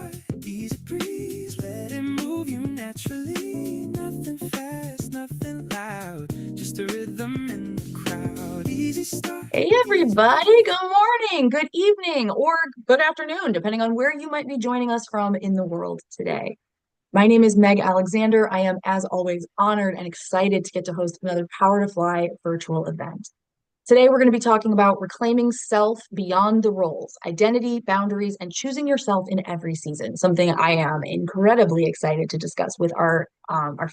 start, easy breeze, let it move you naturally. Nothing fast, nothing loud, just a rhythm in the crowd. Easy start. Hey everybody, good morning, good evening, or good afternoon, depending on where you might be joining us from in the world today. My name is Meg Alexander. I am, as always, honored and excited to get to host another Power to Fly virtual event. Today, we're going to be talking about reclaiming self beyond the roles, identity, boundaries, and choosing yourself in every season, something I am incredibly excited to discuss with our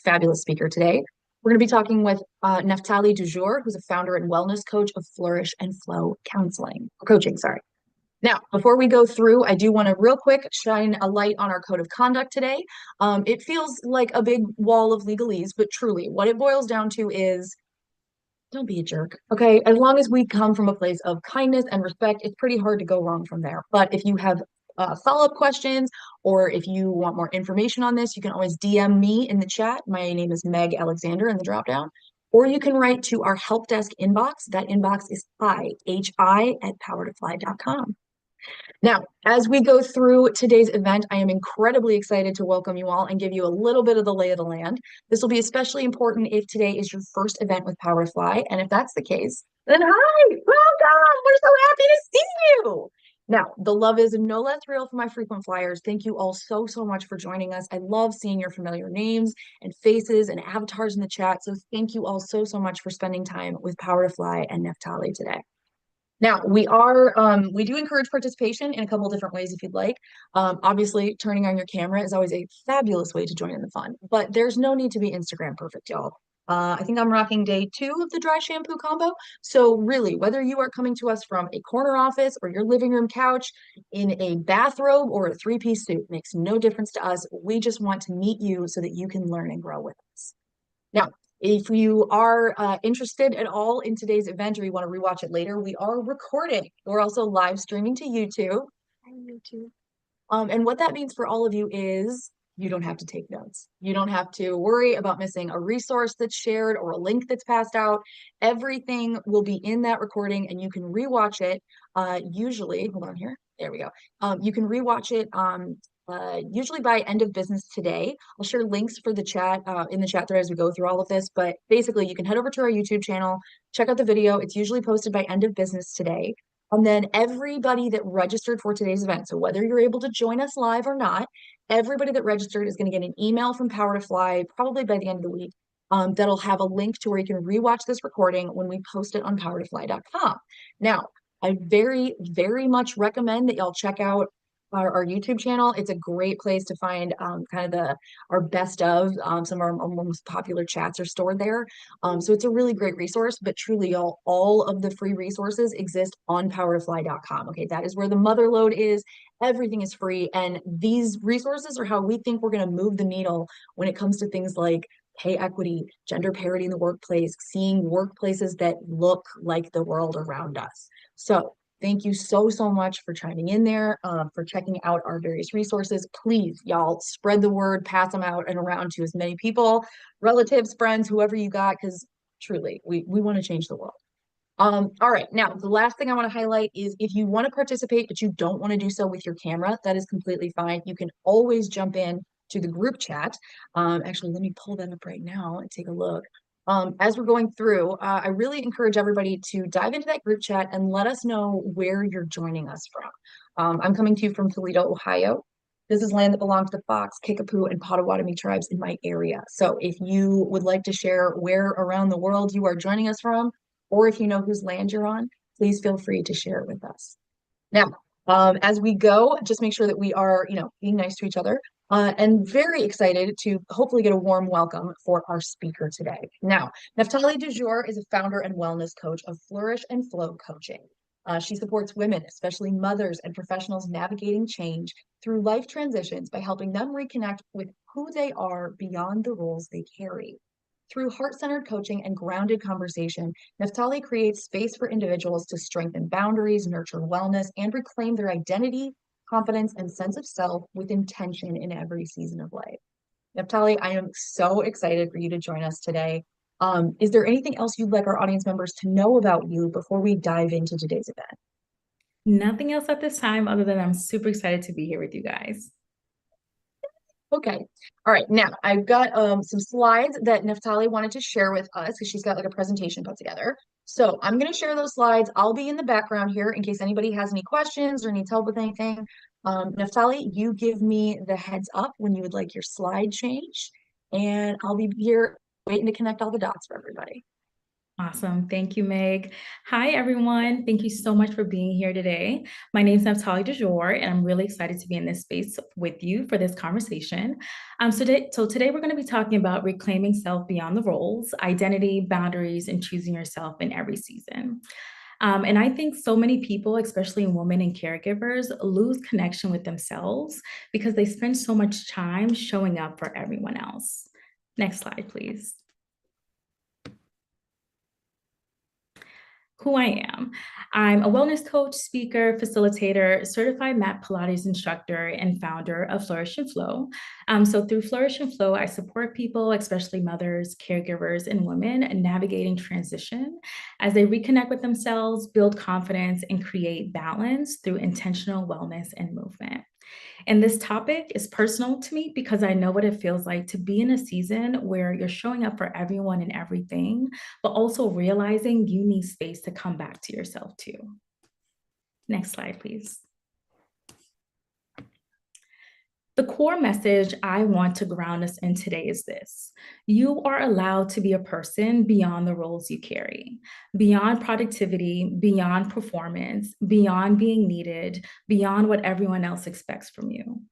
fabulous speaker today. We're going to be talking with Nephtalie Dujour, who's a founder and wellness coach of Flourish and Flow Coaching, sorry. Now, before we go through, I do want to real quick shine a light on our code of conduct today. It feels like a big wall of legalese, but truly, what it boils down to is don't be a jerk. Okay. As long as we come from a place of kindness and respect, it's pretty hard to go wrong from there. But if you have follow-up questions or if you want more information on this, you can always DM me in the chat. My name is Meg Alexander in the dropdown. Or you can write to our help desk inbox. That inbox is hi at powertofly.com. Now, as we go through today's event, I am incredibly excited to welcome you all and give you a little bit of the lay of the land. This will be especially important if today is your first event with Power to Fly. And if that's the case, then hi, welcome. We're so happy to see you. Now, the love is no less real for my frequent flyers. Thank you all so, so much for joining us. I love seeing your familiar names and faces and avatars in the chat. So thank you all so, so much for spending time with Power to Fly and Nephtalie today. Now, we do encourage participation in a couple of different ways if you'd like. Obviously, turning on your camera is always a fabulous way to join in the fun, but there's no need to be Instagram perfect, y'all. I think I'm rocking day 2 of the dry shampoo combo. So really, whether you are coming to us from a corner office or your living room couch in a bathrobe or a 3-piece suit, makes no difference to us. We just want to meet you so that you can learn and grow with us. Now, if you are interested at all in today's event or you want to rewatch it later, we are recording. We're also live streaming to YouTube. Hi, YouTube. And what that means for all of you is you don't have to take notes. You don't have to worry about missing a resource that's shared or a link that's passed out. Everything will be in that recording and you can rewatch it. Usually, hold on here. There we go. You can rewatch it usually by end of business today. I'll share links for the chat in the chat thread as we go through all of this, but basically you can head over to our YouTube channel, check out the video. It's usually posted by end of business today. And then everybody that registered for today's event, so whether you're able to join us live or not, everybody that registered is going to get an email from Power to Fly probably by the end of the week that'll have a link to where you can rewatch this recording when we post it on powertofly.com. Now, I very, very much recommend that y'all check out our YouTube channel. It's a great place to find kind of our best of some of our most popular chats are stored there. So it's a really great resource, but truly all of the free resources exist on powertofly.com. Okay, that is where the mother load is. Everything is free. And these resources are how we think we're going to move the needle when it comes to things like pay equity, gender parity in the workplace, seeing workplaces that look like the world around us. So thank you so, so much for chiming in there, for checking out our various resources. Please, y'all, spread the word, pass them out and around to as many people, relatives, friends, whoever you got, because truly, we want to change the world. All right, now, the last thing I want to highlight is if you want to participate, but you don't want to do so with your camera, that is completely fine. You can always jump in to the group chat. Actually, let me pull that up right now and take a look. As we're going through, I really encourage everybody to dive into that group chat and let us know where you're joining us from. I'm coming to you from Toledo, Ohio. This is land that belongs to the Fox, Kickapoo, and Potawatomi tribes in my area. So if you would like to share where around the world you are joining us from, or if you know whose land you're on, please feel free to share it with us. Now, as we go, just make sure that we are, being nice to each other. And very excited to hopefully get a warm welcome for our speaker today. Now, Nephtalie Dujour is a founder and wellness coach of Flourish and Flow Coaching. She supports women, especially mothers and professionals navigating change through life transitions by helping them reconnect with who they are beyond the roles they carry. Through heart-centered coaching and grounded conversation, Nephtalie creates space for individuals to strengthen boundaries, nurture wellness, and reclaim their identity, confidence, and sense of self with intention in every season of life. Nephtalie, I am so excited for you to join us today. Is there anything else you'd like our audience members to know about you before we dive into today's event? Nothing else at this time other than I'm super excited to be here with you guys. Okay. All right. Now I've got some slides that Nephtalie wanted to share with us because she's got like a presentation put together. So I'm going to share those slides. I'll be in the background here in case anybody has any questions or needs help with anything. Nephtalie, you give me the heads up when you would like your slide changed, and I'll be here waiting to connect all the dots for everybody. Awesome. Thank you, Meg. Hi, everyone. Thank you so much for being here today. My name is Nephtalie DeJour, and I'm really excited to be in this space with you for this conversation. So today we're going to be talking about reclaiming self beyond the roles, identity, boundaries, and choosing yourself in every season. And I think so many people, especially women and caregivers, lose connection with themselves because they spend so much time showing up for everyone else. Next slide, please. Who I am. I'm a wellness coach, speaker, facilitator, certified mat Pilates instructor, and founder of Flourish and Flow. So through Flourish and Flow, I support people, especially mothers, caregivers, and women, navigating transition as they reconnect with themselves, build confidence, and create balance through intentional wellness and movement. And this topic is personal to me because I know what it feels like to be in a season where you're showing up for everyone and everything, but also realizing you need space to come back to yourself too. Next slide, please. The core message I want to ground us in today is this: you are allowed to be a person beyond the roles you carry, beyond productivity, beyond performance, beyond being needed, beyond what everyone else expects from you.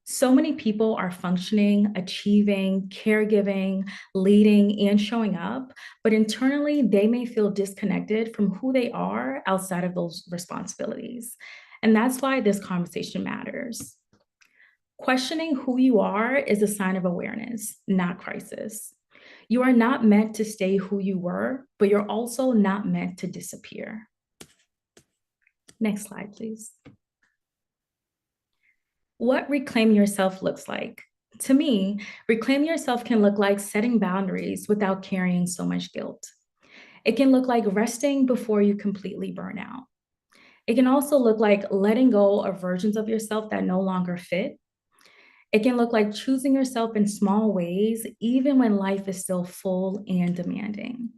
So many people are functioning, achieving, caregiving, leading, and showing up, but internally they may feel disconnected from who they are outside of those responsibilities. And that's why this conversation matters. Questioning who you are is a sign of awareness, not crisis. You are not meant to stay who you were, but you're also not meant to disappear. Next slide, please. What reclaim yourself looks like. To me, reclaim yourself can look like setting boundaries without carrying so much guilt. It can look like resting before you completely burn out. It can also look like letting go of versions of yourself that no longer fit. It can look like choosing yourself in small ways, even when life is still full and demanding.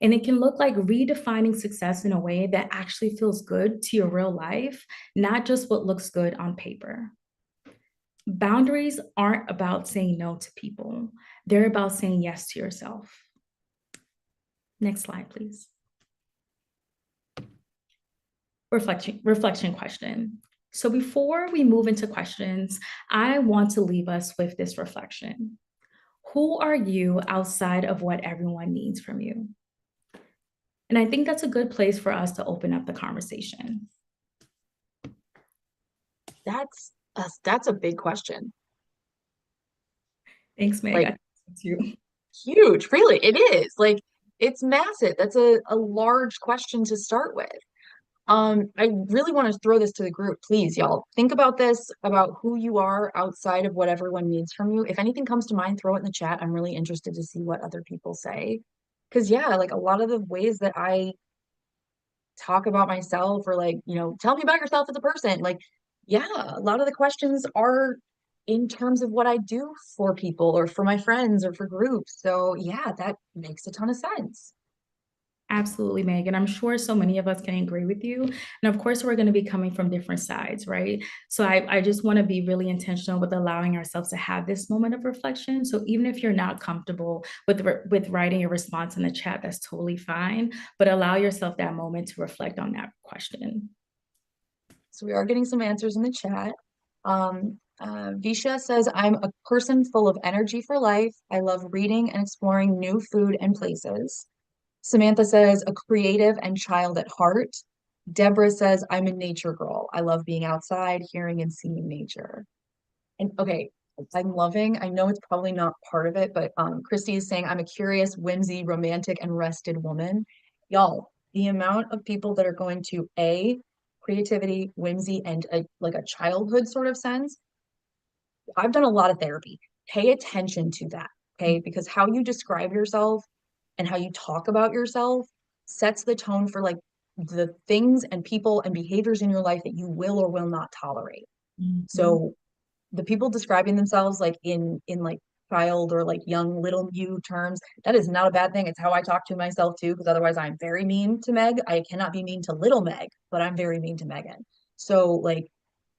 And it can look like redefining success in a way that actually feels good to your real life, not just what looks good on paper. Boundaries aren't about saying no to people. They're about saying yes to yourself. Next slide, please. Reflection question. So before we move into questions, I want to leave us with this reflection. Who are you outside of what everyone needs from you? And I think that's a good place for us to open up the conversation. That's a big question. Thanks, Meg. Like, You. huge, really. It is. Like, it's massive. That's a large question to start with. I really want to throw this to the group, please, y'all. Think about this, about who you are outside of what everyone needs from you. If anything comes to mind, throw it in the chat. I'm really interested to see what other people say. Because yeah, like a lot of the ways that I talk about myself or like, tell me about yourself as a person, like, yeah, a lot of the questions are in terms of what I do for people or for my friends or for groups. So yeah, that makes a ton of sense. Absolutely, Meg. And I'm sure so many of us can agree with you. And of course, we're going to be coming from different sides, right? So I just want to be really intentional with allowing ourselves to have this moment of reflection. So even if you're not comfortable with writing a response in the chat, that's totally fine. But allow yourself that moment to reflect on that question. So we are getting some answers in the chat. Visha says, I'm a person full of energy for life. I love reading and exploring new food and places. Samantha says, a creative and child at heart. Deborah says, I'm a nature girl. I love being outside, hearing and seeing nature. And okay, I know it's probably not part of it, but Christy is saying, I'm a curious, whimsy, romantic, and rested woman. Y'all, the amount of people that are going to creativity, whimsy, and like a childhood sort of sense. I've done a lot of therapy. Pay attention to that, okay? Because how you describe yourself and how you talk about yourself sets the tone for like the things and people and behaviors in your life that you will or will not tolerate. Mhm. So the people describing themselves like in like child or like young little you terms, that is not a bad thing. It's how I talk to myself too, because otherwise I'm very mean to Meg. I cannot be mean to little Meg, but I'm very mean to Megan. So like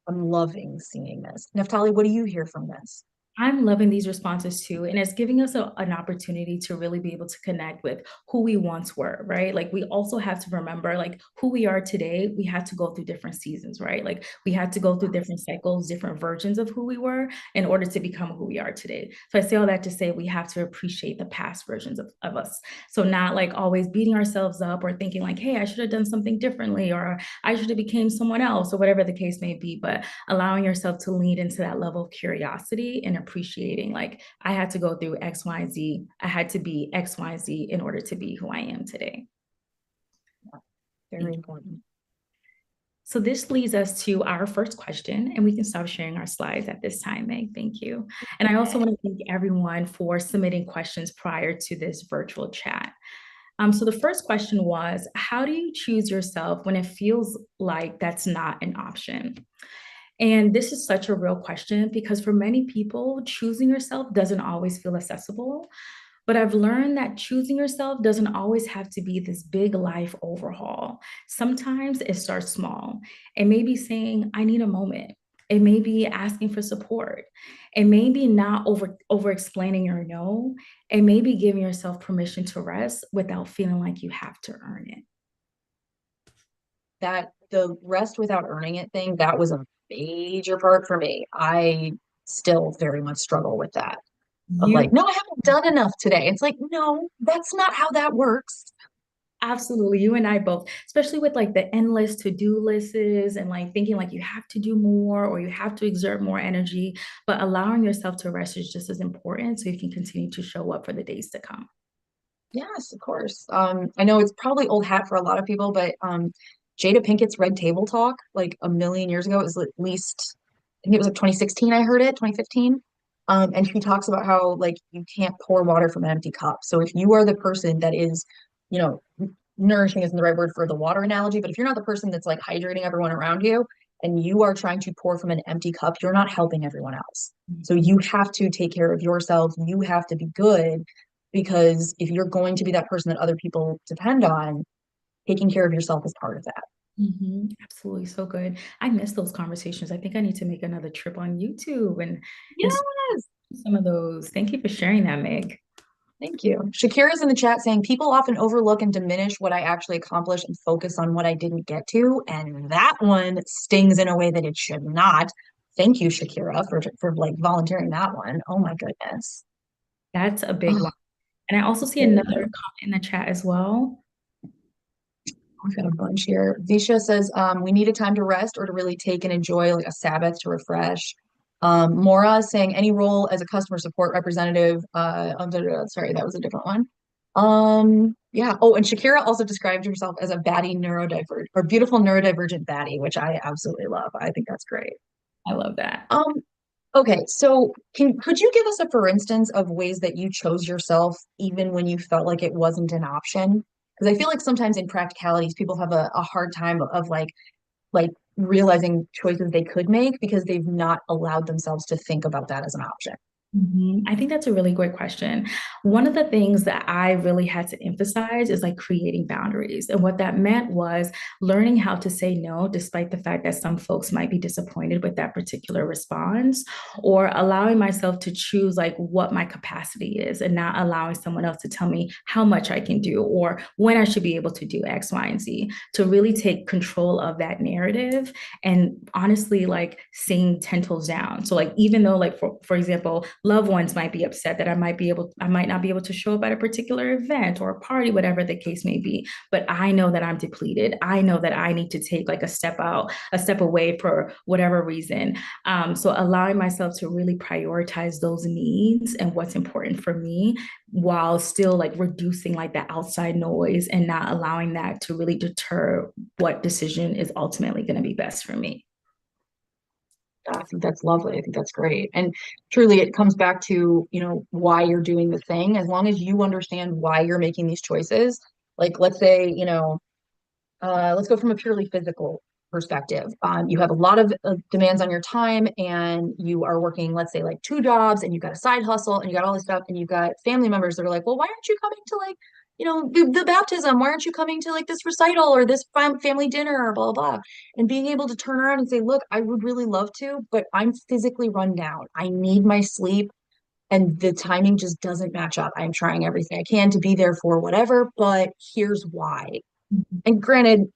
I'm loving seeing this. Neftali, what do you hear from this? I'm loving these responses too. And it's giving us an opportunity to really be able to connect with who we once were, right? Like we also have to remember like who we are today. We had to go through different seasons, right? Like we had to go through different cycles, different versions of who we were in order to become who we are today. So I say all that to say we have to appreciate the past versions of us. So not like always beating ourselves up or thinking like, hey, I should have done something differently or I should have became someone else or whatever the case may be, but allowing yourself to lean into that level of curiosity and appreciating like I had to go through X, Y, Z. I had to be X, Y, Z in order to be who I am today. Very important. So this leads us to our first question, and we can stop sharing our slides at this time, Meg. Thank you. And I also want to thank everyone for submitting questions prior to this virtual chat. So the first question was, how do you choose yourself when it feels like that's not an option? And this is such a real question because for many people, choosing yourself doesn't always feel accessible. But I've learned that choosing yourself doesn't always have to be this big life overhaul. Sometimes it starts small. It may be saying, I need a moment. It may be asking for support. It may be not over explaining your no. It may be giving yourself permission to rest without feeling like you have to earn it. That the rest without earning it thing, that was a major part for me. I still very much struggle with that. Of You like, no, I haven't done enough today. It's like, no, that's not how that works. Absolutely. You and I both, especially with like the endless to-do lists and like thinking like you have to do more or you have to exert more energy, but allowing yourself to rest is just as important so you can continue to show up for the days to come. Yes, of course. I know it's probably old hat for a lot of people, but Jada Pinkett's Red Table Talk, like a million years ago, it was at least, I think it was like 2016, I heard it, 2015. And she talks about how like you can't pour water from an empty cup. So if you are the person that is, you know, nourishing isn't the right word for the water analogy, but if you're not the person that's like hydrating everyone around you and you are trying to pour from an empty cup, you're not helping everyone else. So you have to take care of yourself. You have to be good because if you're going to be that person that other people depend on, taking care of yourself is part of that. Absolutely. So good. I miss those conversations. I think I need to make another trip on YouTube and Yes. some of those. Thank you for sharing that, Meg. Thank you. Shakira's in the chat saying people often overlook and diminish what I actually accomplished and focus on what I didn't get to. And that one stings in a way that it should not. Thank you, Shakira, for like volunteering that one. Oh my goodness. That's a big Oh, one. And I also see very another good. comment in the chat as well. We've got a bunch here. Visha says, we need a time to rest or to really take and enjoy like a Sabbath to refresh. Mora is saying any role as a customer support representative. Sorry, that was a different one. Yeah. Oh, and Shakira also described herself as a baddie neurodivergent or beautiful neurodivergent baddie, which I absolutely love. I think that's great. I love that. Um, okay, so could you give us a for instance of ways that you chose yourself even when you felt like it wasn't an option? Because I feel like sometimes in practicalities, people have a hard time of like realizing choices they could make because they've not allowed themselves to think about that as an option. I think that's a really great question. One of the things that I really had to emphasize is like creating boundaries. And what that meant was learning how to say no, despite the fact that some folks might be disappointed with that particular response, or allowing myself to choose like what my capacity is and not allowing someone else to tell me how much I can do or when I should be able to do X, Y, and Z, to really take control of that narrative and honestly like seeing 10 toes down. So like even though like for example, loved ones might be upset that I might not be able to show up at a particular event or a party, whatever the case may be. But I know that I'm depleted. I know that I need to take like a step away for whatever reason. So allowing myself to really prioritize those needs and what's important for me while still like reducing like the outside noise and not allowing that to really deter what decision is ultimately going to be best for me. I think that's lovely. I think that's great. And truly, it comes back to, why you're doing the thing. As long as you understand why you're making these choices, like let's say, let's go from a purely physical perspective. You have a lot of demands on your time and you are working, let's say like 2 jobs and you got a side hustle and you got all this stuff and you got family members that are like, well, why aren't you coming to like, the baptism? Why aren't you coming to like this recital or this family dinner or blah, blah, blah? And being able to turn around and say, look, I would really love to, but I'm physically run down. I need my sleep and the timing just doesn't match up. I'm trying everything I can to be there for whatever, but here's why. And granted,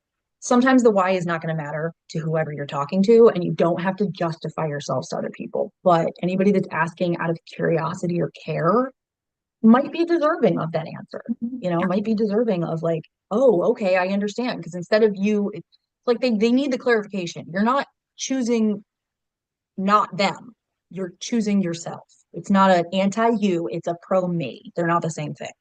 sometimes the why is not going to matter to whoever you're talking to, and you don't have to justify yourselves to other people. But anybody that's asking out of curiosity or care might be deserving of that answer, might be deserving of like, oh, okay, I understand. Because instead of you, it's like they need the clarification. You're not choosing not them, you're choosing yourself. It's not an anti you, it's a pro me. They're not the same thing.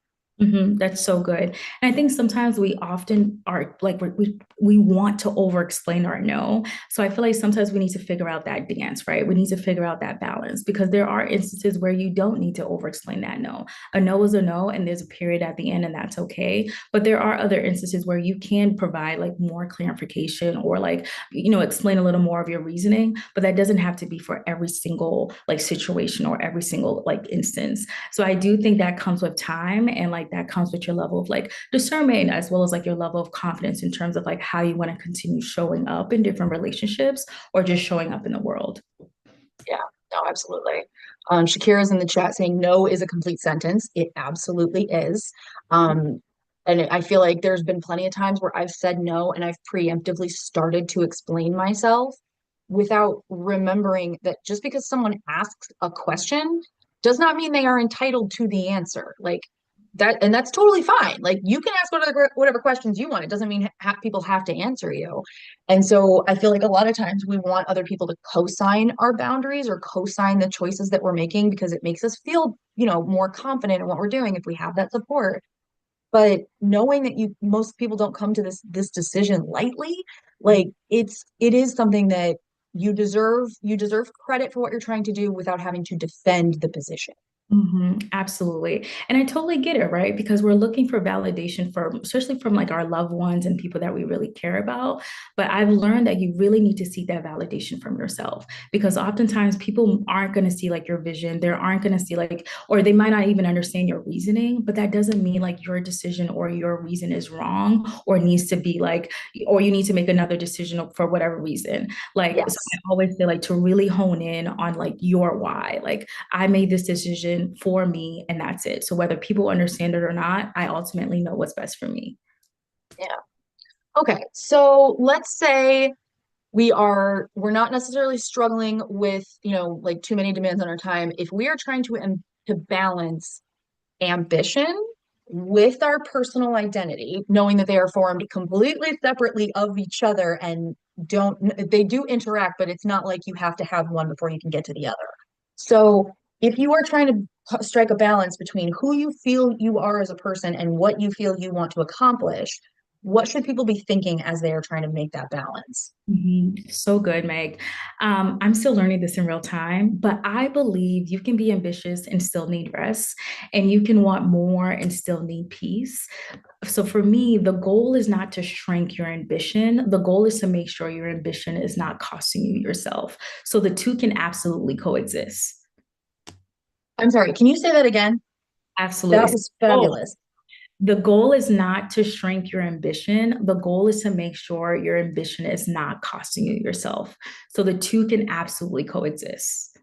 That's so good. And I think sometimes we often are like we want to over explain our no. So I feel like sometimes we need to figure out that dance, right? We need to figure out that balance because there are instances where you don't need to over explain that no. A no is a no, and there's a period at the end, and that's okay. But there are other instances where you can provide like more clarification or like, explain a little more of your reasoning, but that doesn't have to be for every single like situation or every single like instance. So I do think that comes with time and like that comes with your level of like discernment as well as like your level of confidence in terms of like how you want to continue showing up in different relationships or just showing up in the world. Yeah, no, absolutely. Shakira's in the chat saying no is a complete sentence. It absolutely is. And I feel like there's been plenty of times where I've said no and I've preemptively started to explain myself without remembering that just because someone asks a question does not mean they are entitled to the answer. Like that, and that's totally fine. Like you can ask whatever questions you want. It doesn't mean people have to answer you. And so I feel like a lot of times we want other people to co-sign our boundaries or co-sign the choices that we're making because it makes us feel, more confident in what we're doing if we have that support. But knowing that most people don't come to this decision lightly, like it is something that you deserve credit for what you're trying to do without having to defend the position. Absolutely. And I totally get it, right? Because we're looking for validation especially from like our loved ones and people that we really care about. But I've learned that you really need to seek that validation from yourself because oftentimes people aren't going to see like your vision. They aren't going to see like, or they might not even understand your reasoning, but that doesn't mean like your decision or your reason is wrong or needs to be like, or you need to make another decision for whatever reason. Like, so Yes. I always say like to really hone in on like your why. Like, I made this decision for me and that's it. So whether people understand it or not, I ultimately know what's best for me. Yeah. Okay. So let's say we're not necessarily struggling with, like too many demands on our time. If we are trying to balance ambition with our personal identity, knowing that they are formed completely separately of each other and they do interact, but it's not like you have to have one before you can get to the other. So if you are trying to strike a balance between who you feel you are as a person and what you feel you want to accomplish, what should people be thinking as they are trying to make that balance? So good, Meg. I'm still learning this in real time, but I believe you can be ambitious and still need rest, and you can want more and still need peace. So for me, the goal is not to shrink your ambition. The goal is to make sure your ambition is not costing you yourself. So the two can absolutely coexist. I'm sorry, can you say that again? Absolutely. That was Oh, fabulous. the goal is not to shrink your ambition. The goal is to make sure your ambition is not costing you yourself. So the two can absolutely coexist.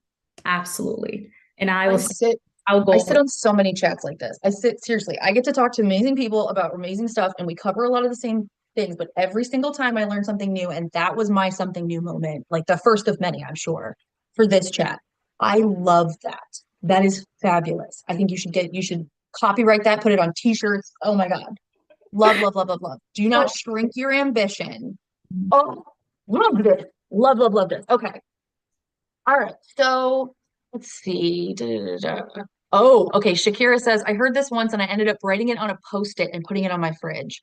Absolutely. And I I will say, sit I'll I go sit on so many chats like this. I sit seriously. I get to talk to amazing people about amazing stuff and we cover a lot of the same things, but every single time I learn something new and that was my something new moment, like the first of many, I'm sure, for this chat. I love that. That is fabulous. I think you should copyright that, put it on t-shirts. Oh my God. Love, love, love, love, love. Do not shrink your ambition. Oh, love this. Love, love, love this. Okay. All right. So let's see. Oh, okay. Shakira says, I heard this once and I ended up writing it on a post-it and putting it on my fridge.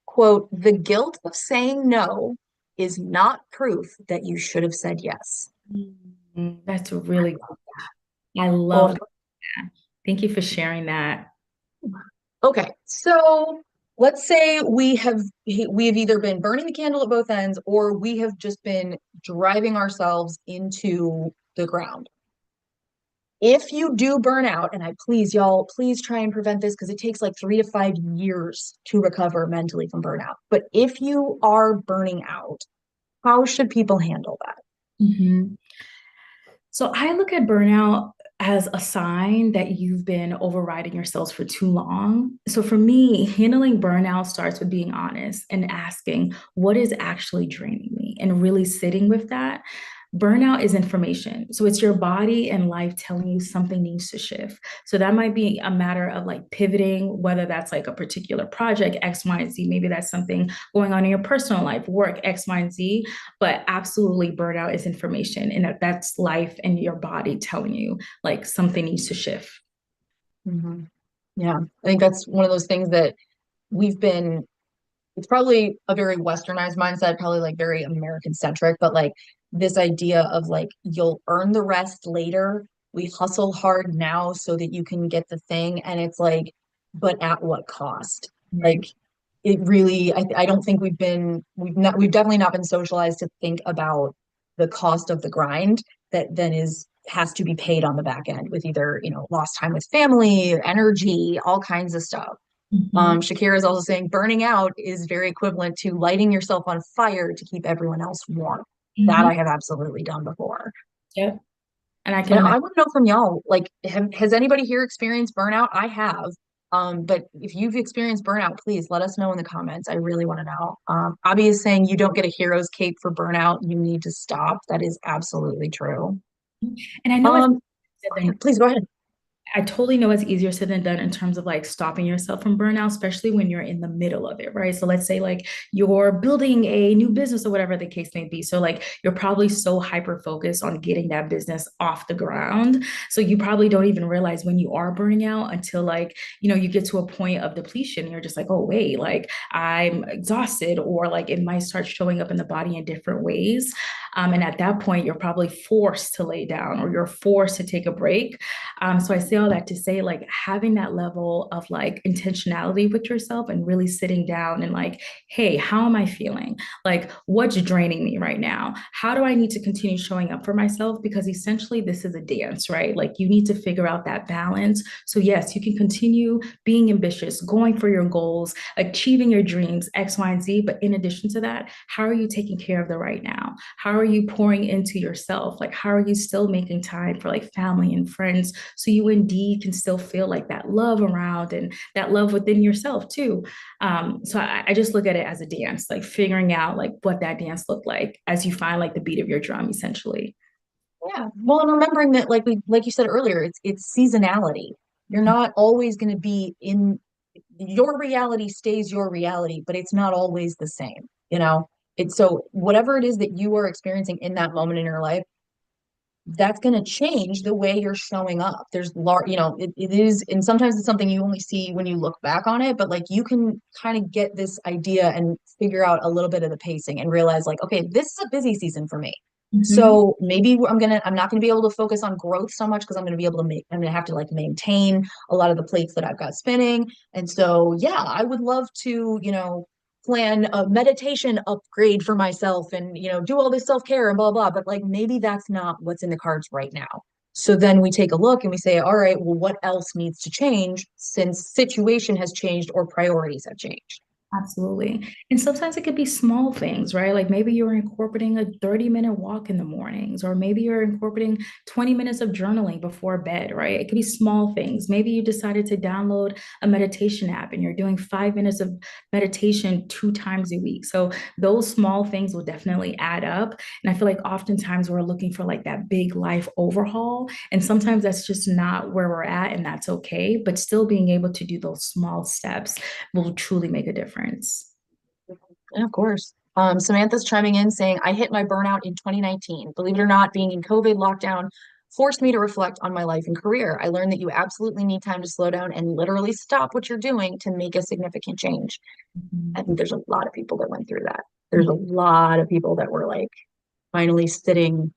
Quote, the guilt of saying no is not proof that you should have said yes. That's really good. I Oh, love that. Thank you for sharing that. okay. So let's say we have either been burning the candle at both ends, or we have just been driving ourselves into the ground. If you do burn out, and I please, y'all, please try and prevent this because it takes like 3 to 5 years to recover mentally from burnout. But if you are burning out, how should people handle that? Mhm. So I look at burnout as a sign that you've been overriding yourselves for too long. So for me, handling burnout starts with being honest and asking, what is actually draining me? And really sitting with that. Burnout is information. So it's your body and life telling you something needs to shift. So that might be a matter of like pivoting, whether that's like a particular project, X, Y, and Z. Maybe that's something going on in your personal life, work, X, Y, and Z. But absolutely, burnout is information. And that's life and your body telling you like something needs to shift. Mhm. Yeah, I think that's one of those things that we've been, it's probably a very westernized mindset, probably like very American centric, but like this idea of like you'll earn the rest later. We hustle hard now so that you can get the thing. And it's like, but at what cost? Right. Like it really, I don't think we've definitely not been socialized to think about the cost of the grind that then has to be paid on the back end with either, lost time with family, energy, all kinds of stuff. Mhm. Shakira is also saying burning out is very equivalent to lighting yourself on fire to keep everyone else warm. That Mhm. I have absolutely done before. Yep. And I can And imagine. I want to know from y'all, like, has anybody here experienced burnout? I have. But if you've experienced burnout, please let us know in the comments. I really want to know. Abby is saying you don't get a hero's cape for burnout. You need to stop. That is absolutely true. And I know it's Um, please go ahead. I totally know it's easier said than done in terms of like stopping yourself from burnout, especially when you're in the middle of it, right? So let's say like you're building a new business or whatever the case may be. So like you're probably so hyper focused on getting that business off the ground. So you probably don't even realize when you are burning out until like, you get to a point of depletion. You're just like, oh, wait, like I'm exhausted, or like it might start showing up in the body in different ways. And at that point, you're probably forced to lay down or you're forced to take a break. So I say all that to say, like, having that level of like intentionality with yourself and really sitting down and like, hey, how am I feeling? Like, what's draining me right now? How do I need to continue showing up for myself? Because essentially, this is a dance, right? Like, you need to figure out that balance. So, yes, you can continue being ambitious, going for your goals, achieving your dreams, X, Y, and Z. But in addition to that, how are you taking care of the right now? How are you pouring into yourself? Like, how are you still making time for like family and friends so you indeed can still feel like that love around and that love within yourself too? So I just look at it as a dance, like figuring out like what that dance looked like as you find like the beat of your drum, essentially. Yeah. Well, and remembering that, like you said earlier, it's seasonality. You're Mhm. not always going to be in your reality stays your reality, but it's not always the same, you know? It's so whatever it is that you are experiencing in that moment in your life, that's going to change the way you're showing up. There's it is, and sometimes it's something you only see when you look back on it, but like you can kind of get this idea and figure out a little bit of the pacing and realize like, okay, this is a busy season for me. Mhm. So maybe I'm not going to be able to focus on growth so much because I'm going to have to like maintain a lot of the plates that I've got spinning. And so, yeah, I would love to, plan a meditation upgrade for myself and, do all this self-care and blah, blah. But like maybe that's not what's in the cards right now. So then we take a look and we say, all right, well, what else needs to change since situation has changed or priorities have changed? Absolutely. And sometimes it could be small things, right? Like maybe you're incorporating a 30-minute walk in the mornings, or maybe you're incorporating 20 minutes of journaling before bed, right? It could be small things. Maybe you decided to download a meditation app and you're doing 5 minutes of meditation 2 times a week. So those small things will definitely add up. And I feel like oftentimes we're looking for like that big life overhaul. And sometimes that's just not where we're at, and that's okay. But still being able to do those small steps will truly make a difference. Yeah, of course. Samantha's chiming in saying, I hit my burnout in 2019. Believe it or not, being in COVID lockdown forced me to reflect on my life and career. I learned that you absolutely need time to slow down and literally stop what you're doing to make a significant change. I Mhm. think there's a lot of people that went through that. There's a lot of people that were like finally sitting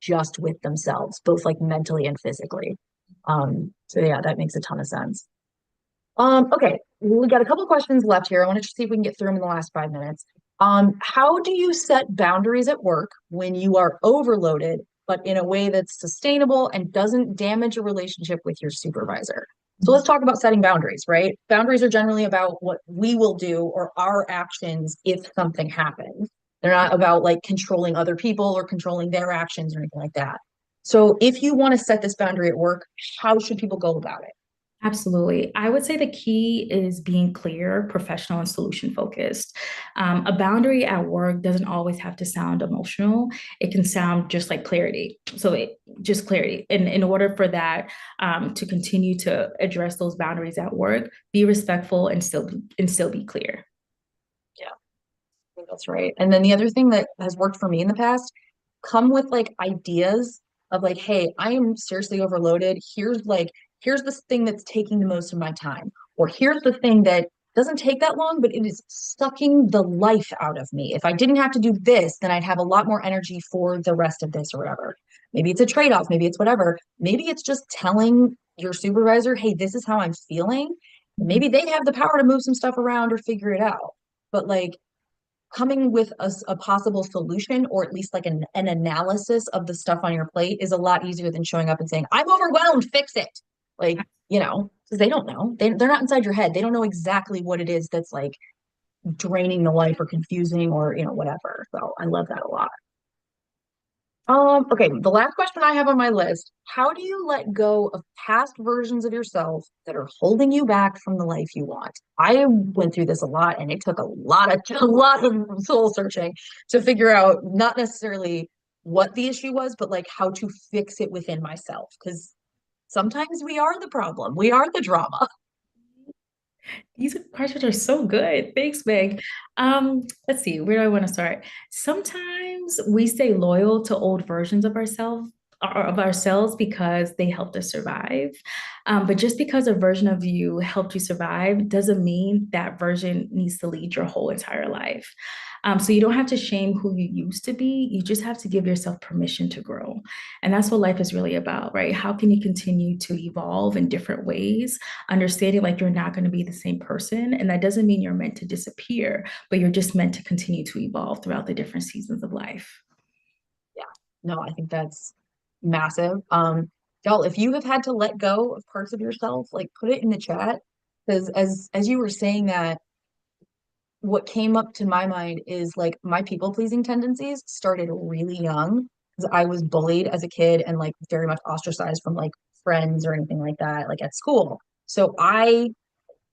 just with themselves, both like mentally and physically. So yeah, that makes a ton of sense. Okay, we got a couple questions left here. I want to see if we can get through them in the last 5 minutes. How do you set boundaries at work when you are overloaded, but in a way that's sustainable and doesn't damage a relationship with your supervisor? So let's talk about setting boundaries, right? Boundaries are generally about what we will do or our actions if something happens. They're not about like controlling other people or controlling their actions or anything like that. So if you want to set this boundary at work, how should people go about it? Absolutely. I would say the key is being clear, professional, and solution focused. A boundary at work doesn't always have to sound emotional. It can sound just like clarity. Just clarity. And in order for that to continue to address those boundaries at work, be respectful and still be clear. Yeah, I think that's right. And then the other thing that has worked for me in the past, come with like ideas of like, hey, I am seriously overloaded. Here's this thing that's taking the most of my time. Or here's the thing that doesn't take that long, but it is sucking the life out of me. If I didn't have to do this, then I'd have a lot more energy for the rest of this or whatever. Maybe it's a trade-off, maybe it's whatever. Maybe it's just telling your supervisor, hey, this is how I'm feeling. Maybe they have the power to move some stuff around or figure it out. But like coming with a possible solution or at least like an analysis of the stuff on your plate is a lot easier than showing up and saying, I'm overwhelmed, fix it. Like, because they don't know. They're not inside your head. They don't know exactly what it is that's like draining the life or confusing or, whatever. So I love that a lot. Okay, the last question I have on my list, how do you let go of past versions of yourself that are holding you back from the life you want? I went through this a lot and it took a lot of a lot of soul searching to figure out not necessarily what the issue was, but like how to fix it within myself. Because sometimes we are the problem. We are the drama. These questions are so good. Thanks, Meg. Let's see, where do I want to start? Sometimes we stay loyal to old versions of ourselves because they helped us survive. But just because a version of you helped you survive doesn't mean that version needs to lead your whole entire life. So you don't have to shame who you used to be. You just have to give yourself permission to grow. And that's what life is really about, right? How can you continue to evolve in different ways, understanding like you're not going to be the same person. And that doesn't mean you're meant to disappear, but you're just meant to continue to evolve throughout the different seasons of life. Yeah, no, I think that's massive. Y'all, if you have had to let go of parts of yourself, like put it in the chat. Because as you were saying that, what came up to my mind is like my people pleasing tendencies started really young because I was bullied as a kid and like very much ostracized from like friends or anything like that, like at school. So I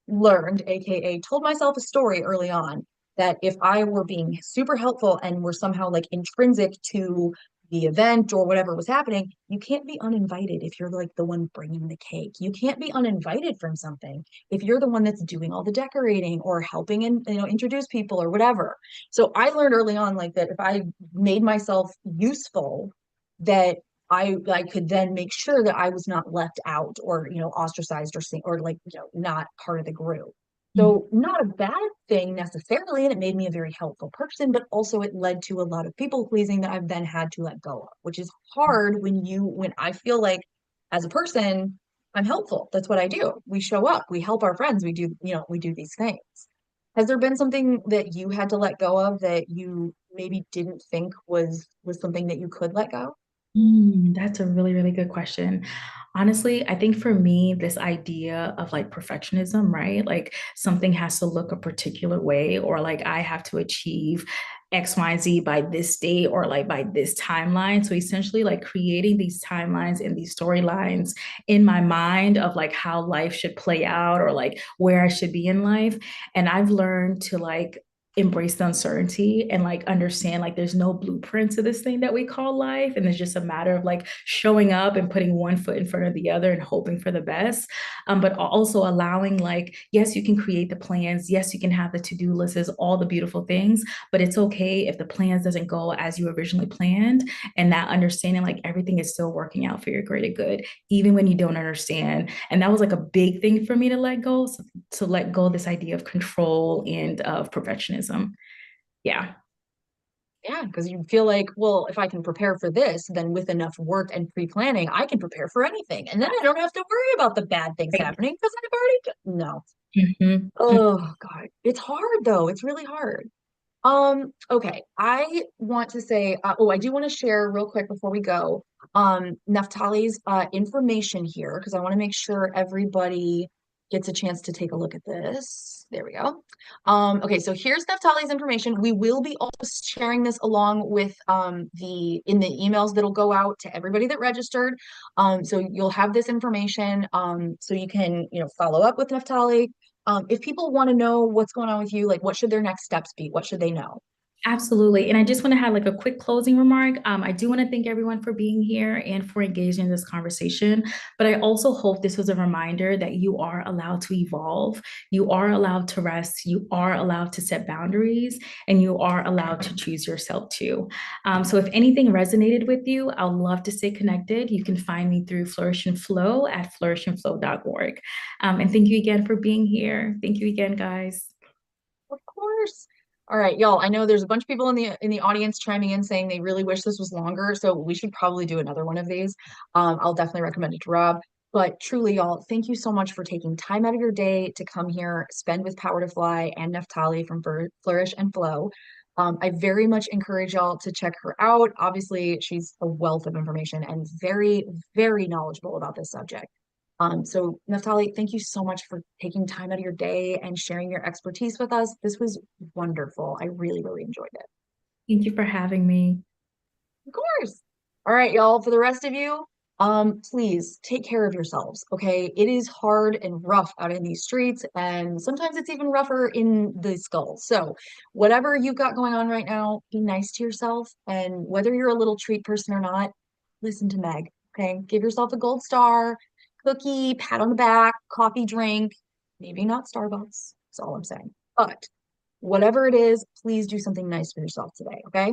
learned, AKA, told myself a story early on that if I were being super helpful and were somehow like intrinsic to the event or whatever was happening, you can't be uninvited if you're like the one bringing the cake. You can't be uninvited from something if you're the one that's doing all the decorating or helping and introduce people or whatever. So I learned early on like that if I made myself useful, that I could then make sure that I was not left out or ostracized or like not part of the group. So not a bad thing necessarily, and it made me a very helpful person, but also it led to a lot of people pleasing that I've then had to let go of, which is hard when I feel like as a person, I'm helpful. That's what I do. We show up, we help our friends, we do these things. Has there been something that you had to let go of that you maybe didn't think was something that you could let go? That's a really, really good question. Honestly, I think for me, this idea of like perfectionism, right? Like something has to look a particular way, or like I have to achieve X, Y, Z by this date or like by this timeline. So essentially, like creating these timelines and these storylines in my mind of like how life should play out or like where I should be in life. And I've learned to like embrace the uncertainty and like understand like there's no blueprint to this thing that we call life, and it's just a matter of like showing up and putting one foot in front of the other and hoping for the best, but also allowing like, yes, you can create the plans, yes, you can have the to-do lists, all the beautiful things, but it's okay if the plans doesn't go as you originally planned, and that understanding like everything is still working out for your greater good even when you don't understand. And that was like a big thing for me to let go, so to let go of this idea of control and of perfectionism. Yeah. Yeah, because you feel like, well, if I can prepare for this, then with enough work and pre-planning, I can prepare for anything. And then I don't have to worry about the bad things Right. happening because I've already no. Mhm. Oh God. It's hard though. It's really hard. Okay. I want to say, I do want to share real quick before we go, Neftalie's information here because I want to make sure everybody gets a chance to take a look at this. There we go. Okay, so here's Neftalie's information. We will be also sharing this along with in the emails that'll go out to everybody that registered. So you'll have this information so you can, follow up with Neftalie. If people want to know what's going on with you, like what should their next steps be? What should they know? Absolutely. And I just want to have like a quick closing remark. I do want to thank everyone for being here and for engaging in this conversation. But I also hope this was a reminder that you are allowed to evolve, you are allowed to rest, you are allowed to set boundaries, and you are allowed to choose yourself too. So if anything resonated with you, I'd love to stay connected. You can find me through Flourish and Flow at flourishandflow.org. And thank you again for being here. Thank you again, guys. Of course. All right, y'all. I know there's a bunch of people in the audience chiming in saying they really wish this was longer, so we should probably do another one of these. I'll definitely recommend it to Rob. But truly, y'all, thank you so much for taking time out of your day to come here, spend with Power to Fly and Nephtalie from Flourish and Flow. I very much encourage y'all to check her out. Obviously, she's a wealth of information and very, very knowledgeable about this subject. So Nephtalie, thank you so much for taking time out of your day and sharing your expertise with us. This was wonderful. I really, really enjoyed it. Thank you for having me. Of course. All right, y'all, for the rest of you, please take care of yourselves, okay? It is hard and rough out in these streets, and sometimes it's even rougher in the skulls. So, whatever you've got going on right now, be nice to yourself. And whether you're a little treat person or not, listen to Meg, okay? Give yourself a gold star, cookie, pat on the back, coffee drink, maybe not Starbucks. That's all I'm saying. But whatever it is, please do something nice for yourself today, okay?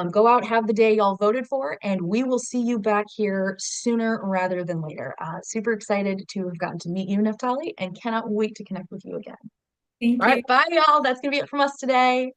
Go out, have the day y'all voted for, and we will see you back here sooner rather than later. Super excited to have gotten to meet you, Nephtalie, and cannot wait to connect with you again. Thank All you. right, bye, y'all. That's going to be it from us today.